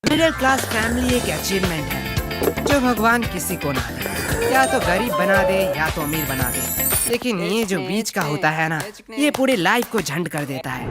Middle class family एक achievement है जो भगवान किसी को ना दे, या तो गरीब बना दे या तो अमीर बना दे, लेकिन ये जो बीच का होता है ना, ये पूरी लाइफ को झंड कर देता है।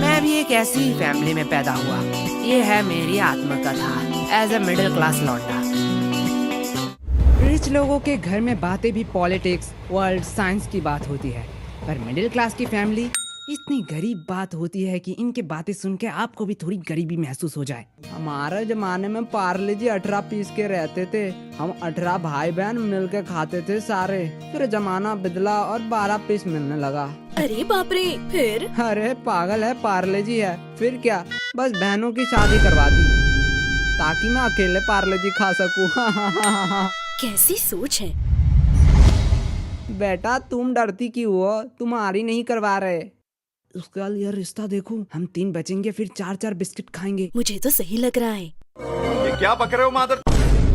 मैं भी एक ऐसी ही फैमिली में पैदा हुआ। ये है मेरी आत्मकथा एज ए मिडिल क्लास लौंडा। रिच लोगों के घर में बातें भी पॉलिटिक्स, वर्ल्ड, साइंस की बात होती है, पर मिडिल क्लास की फैमिली इतनी गरीब बात होती है कि इनके बातें सुन के आपको भी थोड़ी गरीबी महसूस हो जाए। हमारे जमाने में पार्ले जी 18 पीस के रहते थे। हम 18 भाई बहन मिल के खाते थे सारे। फिर जमाना बदला और 12 पीस मिलने लगा। अरे बाप रे, फिर? अरे पागल है, पार्ले जी है। फिर क्या, बस बहनों की शादी करवा दी ताकि मैं अकेले पार्ले जी खा सकूं। कैसी सोच है बेटा, तुम डरती क्यों हो? तुम्हारी नहीं करवा रहे। उसका ये रिश्ता देखो, हम 3 बचेंगे फिर 4-4 बिस्किट खाएंगे। मुझे तो सही लग रहा है। ये क्या बक रहे हो मादर?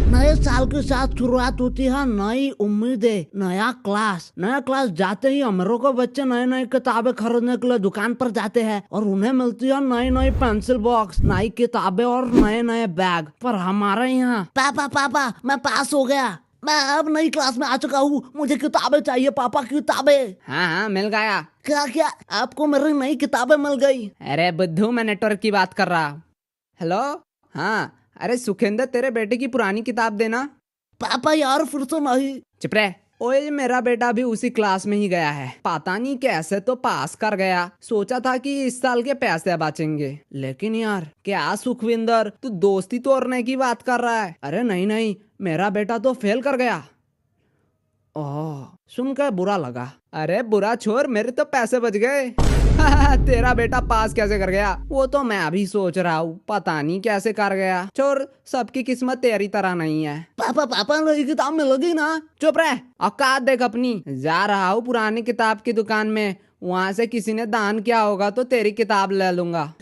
नए साल के साथ शुरुआत होती है नई उम्मीदें, नया क्लास। नया क्लास जाते ही अमरों को बच्चे नए नए किताबें खरीदने के लिए दुकान पर जाते हैं और उन्हें मिलती है नई नई पेंसिल बॉक्स, नई किताबें और नए नए बैग। पर हमारे यहाँ पापा पापा मैं पास हो गया, मैं अब नई क्लास में आ चुका हूँ, मुझे किताबें चाहिए पापा, किताबें। हाँ, मिल गया। क्या क्या आपको मेरी नई किताबें मिल गई? अरे बुद्धू, मैं नेटवर्क की बात कर रहा। हेलो, हाँ। अरे सुखेंद्र, तेरे बेटे की पुरानी किताब देना। पापा यार फिर से नहीं। चुप रह। ओए, मेरा बेटा भी उसी क्लास में ही गया है। पता नहीं कैसे तो पास कर गया। सोचा था कि इस साल के पैसे बचेंगे, लेकिन यार क्या सुखविंदर, तू दोस्ती तोड़ने की बात कर रहा है? अरे नहीं नहीं, मेरा बेटा तो फेल कर गया। ओह, सुनकर बुरा लगा। अरे बुरा छोड़, मेरे तो पैसे बच गए। तेरा बेटा पास कैसे कर गया वो तो मैं अभी सोच रहा हूँ, पता नहीं कैसे कर गया। छोड़, सबकी किस्मत तेरी तरह नहीं है। पापा पापा नई किताब मिलेगी ना? चुप रह, औकात देख अपनी। जा रहा हूँ पुरानी किताब की दुकान में, वहाँ से किसी ने दान किया होगा तो तेरी किताब ले लूंगा।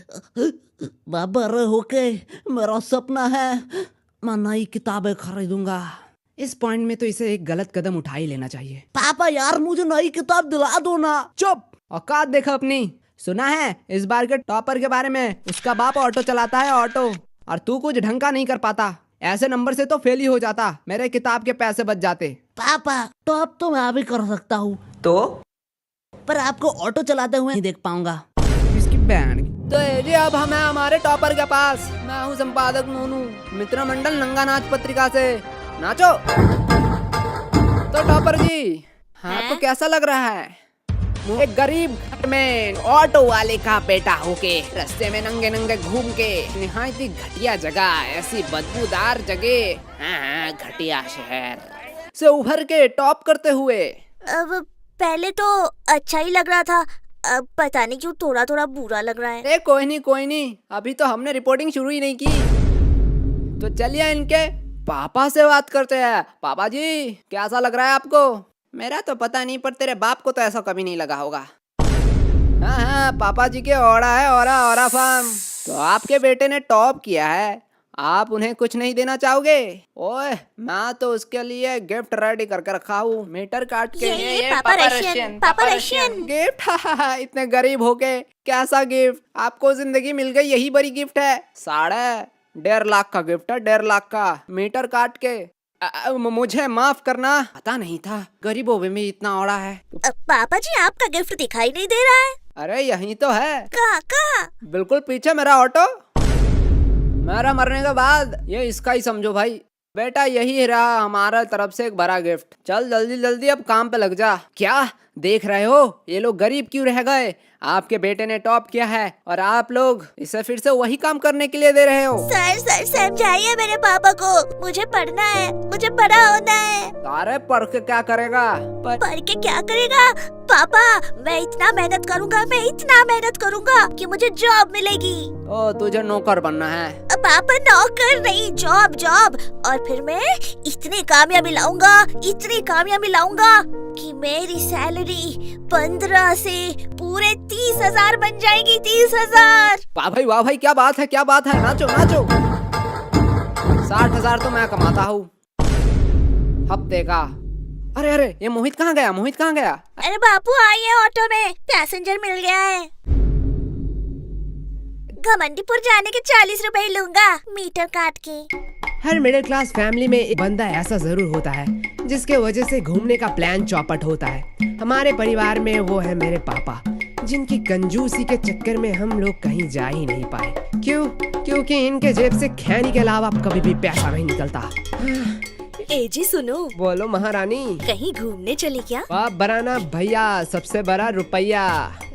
बड़े होके मेरा सपना है मैं नई किताबें खरीदूंगा। इस पॉइंट में तो इसे एक गलत कदम उठा ही लेना चाहिए। पापा यार मुझे नई किताब दिला दो ना। चुप, औकात देखा अपनी। सुना है इस बार के टॉपर के बारे में? उसका बाप ऑटो चलाता है, ऑटो। और तू कुछ ढंग का नहीं कर पाता। ऐसे नंबर से तो फेल ही हो जाता, मेरे किताब के पैसे बच जाते। पापा टॉप तो मैं भी कर सकता हूँ, तो पर आपको ऑटो चलाते हुए नहीं देख पाऊंगा। इसकी बैंड। तो जी अब हम हैं हमारे टॉपर के पास। मैं हूँ संपादक नूनू, मित्र मंडल नंगा नाच पत्रिका से। नाचो। तो टॉपर जी, आपको कैसा लग रहा है? एक गरीब घर में ऑटो वाले का बेटा होके रास्ते में नंगे नंगे घूम के, निहायत ही घटिया जगह, ऐसी बदबूदार जगह, हाँ, घटिया शहर से उभर के टॉप करते हुए। अब पहले तो अच्छा ही लग रहा था, अब पता नहीं क्यों थोड़ा थोड़ा बुरा लग रहा है। अरे कोई नहीं, अभी तो हमने रिपोर्टिंग शुरू ही नहीं की। तो चलिए इनके पापा से बात करते हैं। पापा जी, कैसा लग रहा है आपको? मेरा तो पता नहीं, पर तेरे बाप को तो ऐसा कभी नहीं लगा होगा। हाँ, पापा जी के ओरा है, ओरा फॉर्म। तो आपके बेटे ने टॉप किया है, आप उन्हें कुछ नहीं देना चाहोगे? ओए, मैं तो उसके लिए गिफ्ट रेडी करके रखा हूँ, मीटर काट के। ये पापा रशियन गिफ्ट। इतने गरीब होके कैसा गिफ्ट? आपको जिंदगी मिल गई, यही बड़ी गिफ्ट है। 1.5 लाख का गिफ्ट है, 1.5 लाख का, मीटर काट के। मुझे माफ करना, पता नहीं था गरीबों में इतना औड़ा है। पापा जी, आपका गिफ्ट दिखाई नहीं दे रहा है। अरे यही तो है। कहाँ? बिल्कुल पीछे मेरा ऑटो। मेरा मरने के बाद ये इसका ही समझो भाई। बेटा, यही रहा हमारा तरफ से एक बड़ा गिफ्ट। चल जल्दी जल्दी अब काम पे लग जा। क्या देख रहे हो, ये लोग गरीब क्यों रह गए? आपके बेटे ने टॉप किया है और आप लोग इसे फिर से वही काम करने के लिए दे रहे हो। सर समझाइए मेरे पापा को, मुझे पढ़ना है, मुझे बड़ा होना है। अरे पढ़ के क्या करेगा? पढ़ के क्या करेगा? पापा, मैं इतना मेहनत करूंगा कि मुझे जॉब मिलेगी। ओ, तुझे नौकर बनना है? पापा नौकर नहीं, जॉब। और फिर मैं इतनी कामयाबी लाऊंगा कि मेरी सैलरी 15 से पूरे 30,000 बन जाएगी। 30,000। वाह भाई, क्या बात है। नाचो। 60,000 तो मैं कमाता हूँ हफ्ते का। अरे ये मोहित कहाँ गया? अरे बापू, आइए, ऑटो में पैसेंजर मिल गया है। घमंडीपुर जाने के 40 रुपए लूंगा मीटर काट के। हर मिडिल क्लास फैमिली में एक बंदा ऐसा जरूर होता है जिसके वजह से घूमने का प्लान चौपट होता है। हमारे परिवार में वो है मेरे पापा, जिनकी कंजूसी के चक्कर में हम लोग कहीं जा ही नहीं पाए। क्यों? क्योंकि इनके जेब से खैनी के अलावा कभी भी पैसा नहीं निकलता। ए जी सुनो, बोलो महारानी। कहीं घूमने चले क्या? बाप बराना भैया, सबसे बड़ा रुपया।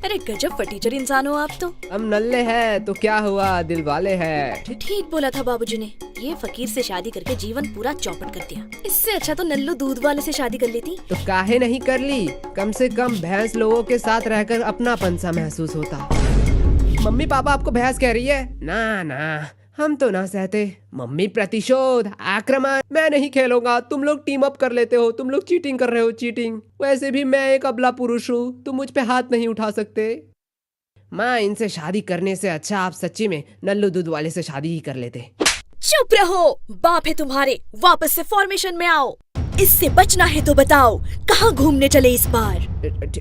अरे गजब फटीचर इंसान हो आप तो। हम नल्ले हैं तो क्या हुआ, दिल वाले हैं। ठीक बोला था बाबूजी ने, ये फकीर से शादी करके जीवन पूरा चौपट कर दिया। इससे अच्छा तो नल्लू दूध वाले से शादी कर लेती। तो काहे नहीं कर ली? कम से कम भैंस लोगों के साथ रहकर अपनापन सा महसूस होता। मम्मी पापा आपको भैंस कह रही है? ना ना, हम तो ना सहते। मम्मी प्रतिशोध, आक्रमण। मैं नहीं खेलूंगा, तुम लोग टीम अप कर लेते हो, तुम लोग चीटिंग कर रहे हो, चीटिंग। वैसे भी मैं एक अबला पुरुष हूँ, तुम मुझ पे हाथ नहीं उठा सकते। माँ, इनसे शादी करने से अच्छा आप सच्ची में नल्लू दूध वाले से शादी ही कर लेते। चुप रहो, बाप है तुम्हारे, वापस से फॉर्मेशन में आओ। इससे बचना है तो बताओ, कहाँ घूमने चले इस बार?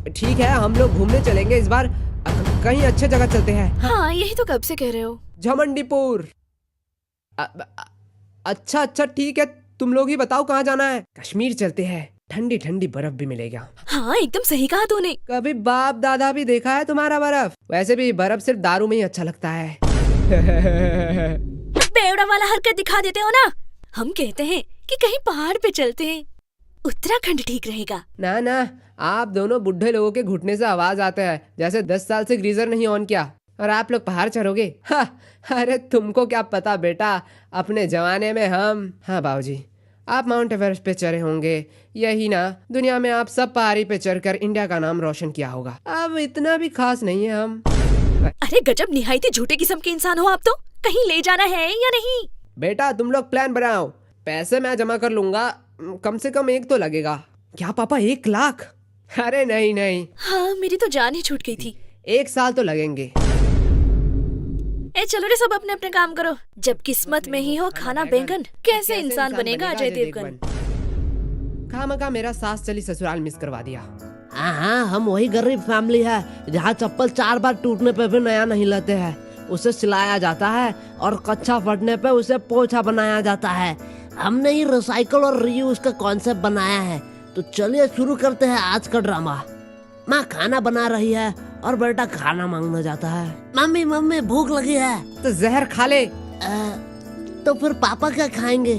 ठीक है, हम लोग घूमने चलेंगे इस बार। कहीं अच्छे जगह चलते हैं। हाँ, यही तो कब से कह रहे हो। झमंडीपुर। अच्छा अच्छा ठीक है, तुम लोग ही बताओ कहाँ जाना है। कश्मीर चलते हैं, ठंडी ठंडी बर्फ भी मिलेगा। हाँ, एकदम सही कहा तूने। कभी बाप दादा भी देखा है तुम्हारा बर्फ? वैसे भी बर्फ सिर्फ दारू में ही अच्छा लगता है। बेवड़ा वाला हरकत दिखा देते हो ना। हम कहते हैं कि कहीं पहाड़ पे चलते हैं, उत्तराखंड ठीक रहेगा। ना ना, आप दोनों बुढ़े लोगों के घुटने से आवाज आता है जैसे 10 साल से ग्रीजर नहीं ऑन किया, और आप लोग पहाड़ चढ़ोगे। अरे तुमको क्या पता बेटा, अपने जमाने में हम। हाँ बाबूजी, आप माउंट एवरेस्ट पे चढ़े होंगे, यही ना, दुनिया में आप सब पहाड़ी पे चढ़कर इंडिया का नाम रोशन किया होगा। अब इतना भी खास नहीं है हम। अरे गजब निहायती झूठे किस्म के इंसान हो आप तो। कहीं ले जाना है या नहीं? बेटा तुम लोग प्लान बनाओ, पैसे मैं जमा कर लूंगा, कम से कम एक तो लगेगा। क्या पापा, 1 लाख? अरे नहीं नहीं। हाँ, मेरी तो जान ही छूट गई थी। 1 साल तो लगेंगे। ए चलो रे, सब अपने अपने काम करो। जब किस्मत में ही हो खाना बैंगन, कैसे इंसान बनेगा अजय देवगन। खामखा मेरा सास चली ससुराल मिस करवा दिया। हाँ, हम वही गरीब फैमिली है जहाँ चप्पल 4 बार टूटने पे भी नया नहीं लेते हैं। उसे सिलाया जाता है और कच्चा फटने पे उसे पोछा बनाया जाता है। हमने ही रिसाइकल और रीयूज का कॉन्सेप्ट बनाया है। तो चलिए शुरू करते हैं आज का ड्रामा। माँ खाना बना रही है और बेटा खाना मांगने जाता है। मम्मी मम्मी भूख लगी है। तो जहर खा ले। तो फिर पापा क्या खाएंगे?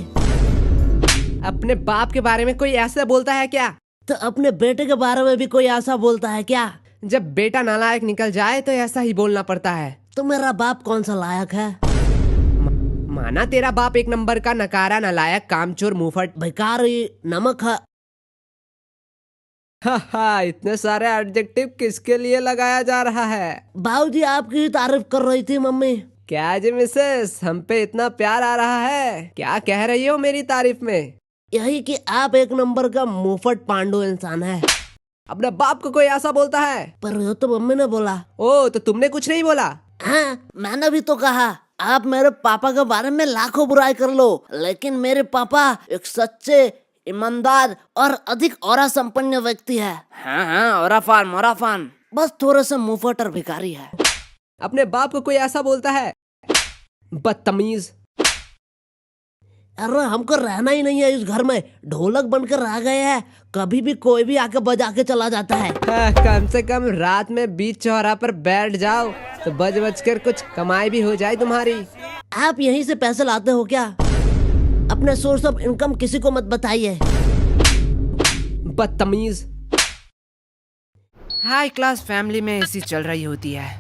अपने बाप के बारे में कोई ऐसा बोलता है क्या? तो अपने बेटे के बारे में भी कोई ऐसा बोलता है क्या? जब बेटा नालायक निकल जाए तो ऐसा ही बोलना पड़ता है। तो मेरा बाप कौन सा लायक है? माना तेरा बाप एक नंबर का नकारा, नालायक, कामचोर, मुंहफट, भिखारी, नमक है। इतने सारे एडजेक्टिव किसके लिए लगाया जा रहा है? बाबूजी आपकी ही तारीफ कर रही थी मम्मी। क्या जी मिसेस, हम पे इतना प्यार आ रहा है? क्या कह रही हो मेरी तारीफ में? यही कि आप एक नंबर का मुंहफट पांडु इंसान है। अपने बाप को कोई ऐसा बोलता है? पर ये तो मम्मी ने बोला। ओ, तो तुमने कुछ नहीं बोला? हाँ, मैंने भी तो कहा। आप मेरे पापा के बारे में लाखों बुराई कर लो, लेकिन मेरे पापा एक सच्चे, ईमानदार और अधिक ऑरा संपन्न व्यक्ति है। हाँ, ऑराफान, बस थोड़े से मुंहफट और भिखारी है। अपने बाप को कोई ऐसा बोलता है? बदतमीज। अरे हमको रहना ही नहीं है इस घर में, ढोलक बनकर रह गए हैं। कभी भी कोई भी आके बजा के चला जाता है। कम से कम रात में बीच चौराहा पर बैठ जाओ तो बज कर कुछ कमाई भी हो जाए तुम्हारी। आप यहीं से पैसे लाते हो क्या? अपने सोर्स ऑफ इनकम किसी को मत बताइए। बदतमीज। हाई क्लास फैमिली में ऐसी चल रही होती है।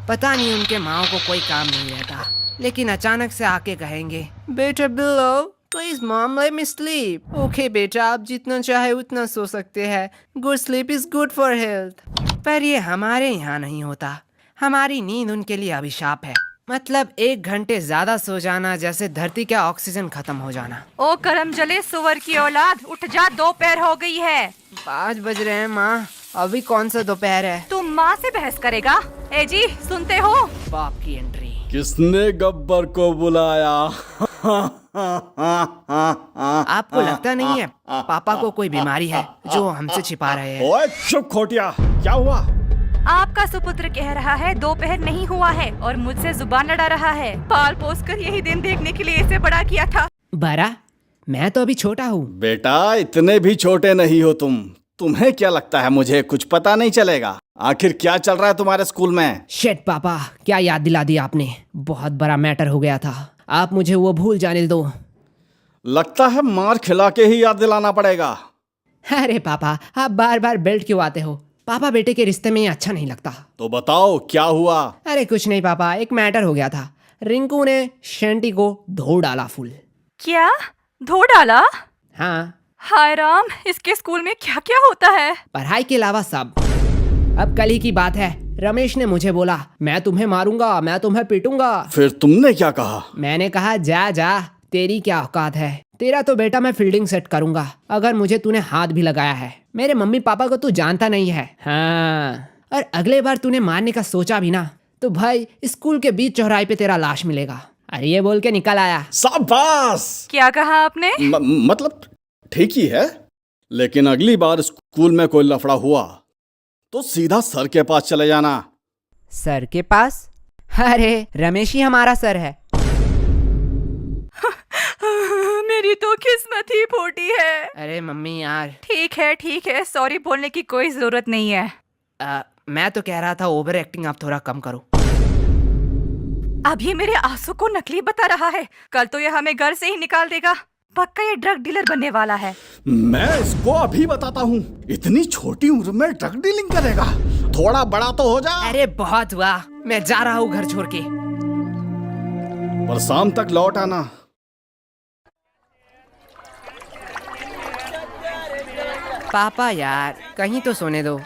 पता नहीं उनके माओ को कोई काम नहीं रहता, लेकिन अचानक से आके कहेंगे, बेटा below please mom let me sleep. Okay बेटा, आप जितना चाहे उतना सो सकते हैं, good sleep is good for health. पर ये हमारे यहाँ नहीं होता। हमारी नींद उनके लिए अभिशाप है। मतलब 1 घंटे ज्यादा सो जाना जैसे धरती का ऑक्सीजन खत्म हो जाना। ओ करम जले सुअर की औलाद, उठ जा, दोपहर हो गई है। 5 बज रहे हैं माँ, अभी कौन सा दोपहर है? तुम माँ से बहस करेगा? ए जी सुनते हो? बाप की एंट्री। किसने गब्बर को बुलाया? आपको लगता नहीं है पापा को कोई बीमारी है जो हमसे छिपा रहे हैं? ओए चुप खोटिया, क्या हुआ? आपका सुपुत्र कह रहा है दोपहर नहीं हुआ है और मुझसे जुबान लड़ा रहा है। पाल पोस कर यही दिन देखने के लिए इसे बड़ा किया था। बड़ा? मैं तो अभी छोटा हूँ। बेटा इतने भी छोटे नहीं हो तुम। तुम्हें क्या लगता है मुझे कुछ पता नहीं चलेगा? आखिर क्या चल रहा है तुम्हारे स्कूल में? शेट पापा, क्या याद दिला दिया आपने। बहुत बड़ा मैटर हो गया था। आप मुझे वो भूल जाने दो। लगता है मार खिला के ही याद दिलाना पड़ेगा। अरे पापा, आप बार बार बेल्ट क्यों आते हो? पापा बेटे के रिश्ते में ये अच्छा नहीं लगता। तो बताओ क्या हुआ? अरे कुछ नहीं पापा, एक मैटर हो गया था। रिंकू ने शेंटी को धो डाला फुल। क्या धो डाला? हाँ, हाय राम, इसके स्कूल में क्या क्या होता है? पढ़ाई के अलावा सब। अब कल ही की बात है, रमेश ने मुझे बोला मैं तुम्हें मारूंगा, मैं तुम्हें पीटूंगा। फिर तुमने क्या कहा? मैंने कहा जा जा, तेरी क्या औकात है। तेरा तो बेटा मैं फील्डिंग सेट करूंगा अगर मुझे तूने हाथ भी लगाया है। मेरे मम्मी पापा को तू जानता नहीं है। हाँ, और अगले बार तूने मारने का सोचा भी ना तो भाई स्कूल के बीच चौराहे पे तेरा लाश मिलेगा। अरे ये बोल के निकल आया। शाबाश। क्या कहा आपने? मतलब ठीक ही है, लेकिन अगली बार स्कूल में कोई लफड़ा हुआ तो सीधा सर के पास चले जाना। सर के पास? अरे रमेश ही हमारा सर है। मेरी तो किस्मत ही फूटी है। अरे मम्मी यार। ठीक है, सॉरी बोलने की कोई जरूरत नहीं है। मैं तो कह रहा था ओवर एक्टिंग आप थोड़ा कम करो। अब ये मेरे आंसू को नकली बता रहा है। कल तो ये हमें घर से ही निकाल देगा। पक्का ये ड्रग डीलर बनने वाला है। मैं इसको अभी बताता हूँ, इतनी छोटी उम्र में ड्रग डीलिंग करेगा। थोड़ा बड़ा तो हो जा। अरे बहुत हुआ, मैं जा रहा हूँ घर छोड़ के। पर शाम तक लौट आना। पापा यार कहीं तो सोने दो।